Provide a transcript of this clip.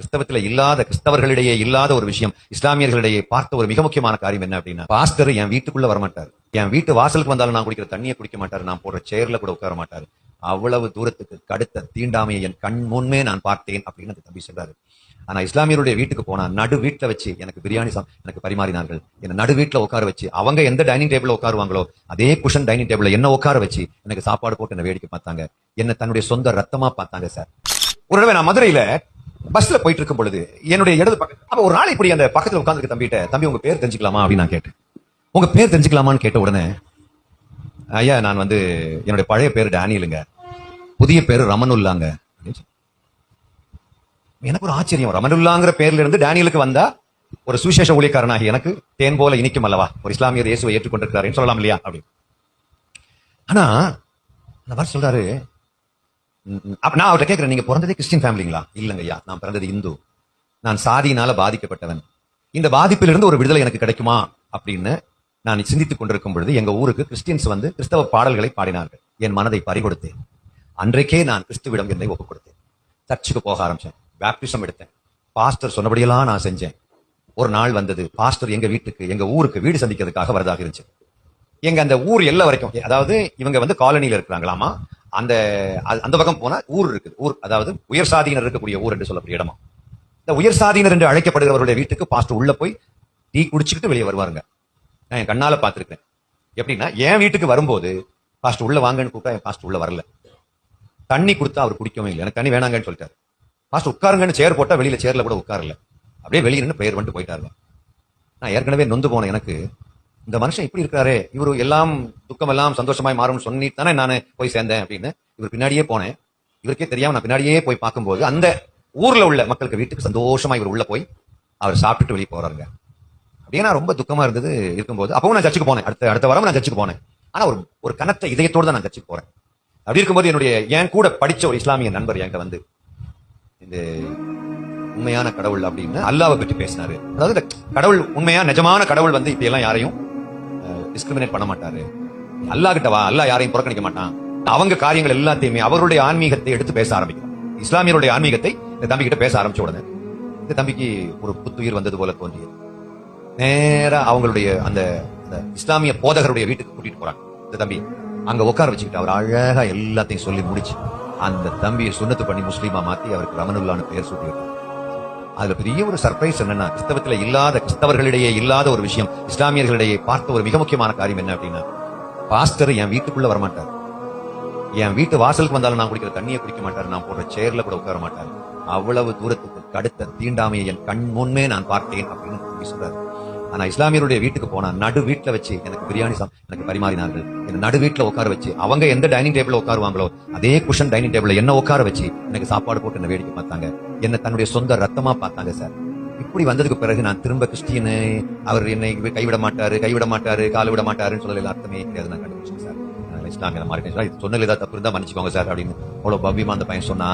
கிறிஸ்தவத்துல இல்லாத கிறிஸ்தவர்களிடையே இல்லாத ஒரு விஷயம் இஸ்லாமியர்களிடையே பார்த்த ஒரு மிக முக்கியமான காரியம் என்ன அப்படின்னா, பாஸ்டர் என் வீட்டுக்குள்ள வரமாட்டாரு. என் வீட்டு வாசலுக்கு வந்தாலும் நான் குடிக்கிற தண்ணியை குடிக்க மாட்டாரு. நான் போடுற சேர்ல கூட உட்கார மாட்டாரு. அவ்வளவு தூரத்துக்கு கடுத்த தீண்டாமையை என் கண் முன்னே நான் பார்த்தேன் அப்படின்னு அந்த தம்பி சொல்றாரு. ஆனா இஸ்லாமியருடைய வீட்டுக்கு போனா நடு வீட்டுல வச்சு எனக்கு பிரியாணி எனக்கு பரிமாறினார்கள். என்ன நடு வீட்டுல உட்கார வச்சு அவங்க எந்த டைனிங் டேபிள்ல உட்காருவாங்களோ அதே குஷன் டைனிங் டேபிள்ல என்ன உட்கார வச்சு எனக்கு சாப்பாடு போட்டு என்ன வேடிக்கை பார்த்தாங்க. என்ன தன்னுடைய சொந்த ரத்தமா பார்த்தாங்க சார். ஒரு தடவை நான் மதுரையில பஸ்ல போயிட்டு இருக்கும் பொழுது என்னுடைய இடது பக்கம் அப்ப ஒரு நாள் இப்படி அந்த பக்கத்துல உட்கார்ந்து தம்பிட்ட, தம்பி உங்க பேர் தெரிஞ்சுக்கலாமா அப்படின்னு நான் கேட்டேன். உங்க பேர் தெரிஞ்சுக்கலாமான்னு கேட்ட உடனே, ஐயா நான் வந்து என்னுடைய பழைய பேர் டேனியலுங்க, புதிய பேரு ரமனுல்லாங்க. எனக்கு ஒரு ஆச்சரியம், ரமனுல்லாங்கிற பேர்ல இருந்து டேனியலுக்கு வந்தா ஒரு சுவிசேஷ ஊழியக்காரனாகி எனக்கு தேன் போல இனிக்கும் அல்லவா, ஒரு இஸ்லாமியர் இயேசுவை ஏற்றுக்கொண்டிருக்கிறார் சொல்லலாம் இல்லையா அப்படி. ஆனா அந்த சொல்றாரு, நான் அவர்கிட்ட கேட்கிறேன், நீங்க பிறந்ததே கிறிஸ்டின் ஃபேமிலிங்களா? இல்லங்க ஐயா, நான் பிறந்தது இந்து. நான் சாதியினால பாதிக்கப்பட்டவன். இந்த பாதிப்பிலிருந்து ஒரு விடுதலை எனக்கு கிடைக்குமா அப்படின்னு நான் சிந்தித்துக் கொண்டிருக்கும் பொழுது எங்க ஊருக்கு கிறிஸ்டியன்ஸ் வந்து கிறிஸ்தவ பாடல்களை பாடினார்கள். என் மனதை பறிகொடுத்தேன். அன்றைக்கே நான் கிறிஸ்துவிடம் என்னை ஒப்புக் கொடுத்தேன். சர்ச்சுக்கு போக ஆரம்பிச்சேன். பேப்டிசம் எடுத்தேன். பாஸ்டர் சொன்னபடியெல்லாம் நான் செஞ்சேன். ஒரு நாள் வந்தது, பாஸ்டர் எங்க வீட்டுக்கு எங்க ஊருக்கு வீடு சந்திக்கிறதுக்காக வரதாக இருந்துச்சு. எங்க அந்த ஊர் எல்லை வரைக்கும், அதாவது இவங்க வந்து காலனியில இருக்கிறாங்களாமா. அந்த அந்த பக்கம் போனா ஊர் இருக்குது. ஊர் அதாவது உயர் சாதியினர் இருக்கக்கூடிய ஊர் என்று சொல்லக்கூடிய இடமா. இந்த உயர் சாதியினர் என்று அழைக்கப்படுகிறவருடைய வீட்டுக்கு பாஸ்டர் உள்ள போய் டீ குடிச்சுக்கிட்டு வெளியே வருவாருங்க. நான் என் கண்ணால பார்த்திருக்கேன். எப்படின்னா, என் வீட்டுக்கு வரும்போது பாஸ்டர் உள்ள வாங்கன்னு கூப்பிட்டா என் பாஸ்டர் உள்ள வரல. தண்ணி கொடுத்தா அவர் குடிக்கவே இல்லை. எனக்கு தண்ணி வேணாங்கன்னு சொல்லிட்டாரு. பாஸ்டர் உட்காருங்கன்னு சேர் போட்டா வெளியில சேர்ல கூட உட்காரல. அப்படியே வெளியே நின்று பிரேயர் பண்ணிட்டு போயிட்டாருங்க. நான் ஏற்கனவே நொந்து போனேன். எனக்கு இந்த மனுஷன் இப்படி இருக்காரு, இவரு எல்லாம் துக்கம் எல்லாம் சந்தோஷமாய் மாறும்னு சொல்லிட்டு தானே நான் போய் சேர்ந்தேன் அப்படின்னு இவர் பின்னாடியே போனேன். இவருக்கே தெரியாம நான் பின்னாடியே போய் பார்க்கும்போது அந்த ஊர்ல உள்ள மக்களுக்கு வீட்டுக்கு சந்தோஷமா இவர் உள்ள போய் அவர் சாப்பிட்டுட்டு வெளியே போறாருங்க. அப்படியே நான் ரொம்ப துக்கமா இருந்தது இருக்கும்போது அப்பவும் நான் சர்ச்சுக்கு போனேன். அடுத்த வாரம் நான் சர்ச்சுக்கு போனேன். ஆனா ஒரு கனத்த இதயத்தோடு தான் நான் சர்ச்சுக்கு போறேன். அப்படி இருக்கும்போது என்னுடைய என் கூட படிச்ச ஒரு இஸ்லாமிய நண்பர் என்கிட்ட வந்து இந்த உண்மையான கடவுள் அப்படின்னு அல்லாவை பற்றி பேசினாரு. அதாவது இந்த கடவுள் உண்மையா நிஜமான கடவுள் வந்து இப்ப எல்லாம் யாரையும் டிஸ்கிரிமினேட் பண்ண மாட்டாரு. அல்லா கிட்ட வா, அல்லா யாரையும் புறக்கணிக்க மாட்டான். அவங்க காரியங்கள் எல்லாத்தையுமே அவருடைய ஆன்மீகத்தை எடுத்து பேச ஆரம்பிக்கும். இஸ்லாமியருடைய ஆன்மீகத்தை இந்த தம்பி கிட்ட பேச ஆரம்பிச்ச உடனே இந்த தம்பிக்கு ஒரு புத்துயிர் வந்தது போல தோன்றியது. நேரா அவங்களுடைய அந்த இஸ்லாமிய போதகருடைய வீட்டுக்கு கூட்டிட்டு போறாங்க. இந்த தம்பி அங்க உட்கார வச்சுக்கிட்டு அவர் அழகா எல்லாத்தையும் சொல்லி முடிச்சு அந்த தம்பியை சுன்னத்து பண்ணி முஸ்லீமா மாத்தி அவருக்கு ரமனுல்லான்னு பெயர் சூட்டி. அதுல பெரிய ஒரு சர்ப்ரைஸ் என்னன்னா, கிறிஸ்தவத்துல இல்லாத கிறிஸ்தவர்களிடையே இல்லாத ஒரு விஷயம் இஸ்லாமியர்களிடையே பார்த்த ஒரு மிக முக்கியமான காரியம் என்ன அப்படின்னா, பாஸ்டர் என் வீட்டுக்குள்ள வரமாட்டார். என் வீட்டு வாசலுக்கு வந்தாலும் நான் குடிக்கிற தண்ணியை குடிக்க மாட்டாரு. நான் போடுற சேர்ல கூட உட்கார மாட்டாரு. அவ்வளவு தூரத்துக்கு கடுத்த தீண்டாமையை என் கண் முன்னே நான் பார்த்தேன் அப்படின்னு சொல்றாரு. ஆனா இஸ்லாமியருடைய வீட்டுக்கு போனா நடு வீட்டுல வச்சு எனக்கு பிரியாணி எனக்கு பரிமாறினார்கள். என்ன நடு வீட்டுல உட்கார வச்சு அவங்க எந்த டைனிங் டேபிள்ல உட்காருவாங்களோ அதே குஷன் டைனிங் டேபிள்ல என்ன உட்கார வச்சு எனக்கு சாப்பாடு போட்டு என்ன வேடிக்கை பார்த்தாங்க. என்ன தன்னுடைய சொந்த ரத்தமா பார்த்தாங்க சார். இப்படி வந்ததுக்கு பிறகு நான் திரும்ப கிறிஸ்டியனு, அவர் என்னை கைவிட மாட்டாரு கால விட மாட்டாருன்னு சொல்லல அர்த்தமே கிடையாது. நான் கண்டுபிடிச்சேன் சார். இஸ்லாமிய மாறிட்டேன். சொன்னது ஏதாவது தப்பு இருந்தா மன்னிச்சுக்கோங்க சார் அப்படின்னு அவ்வளவு பவ்யமா அந்த பையன் சொன்னா.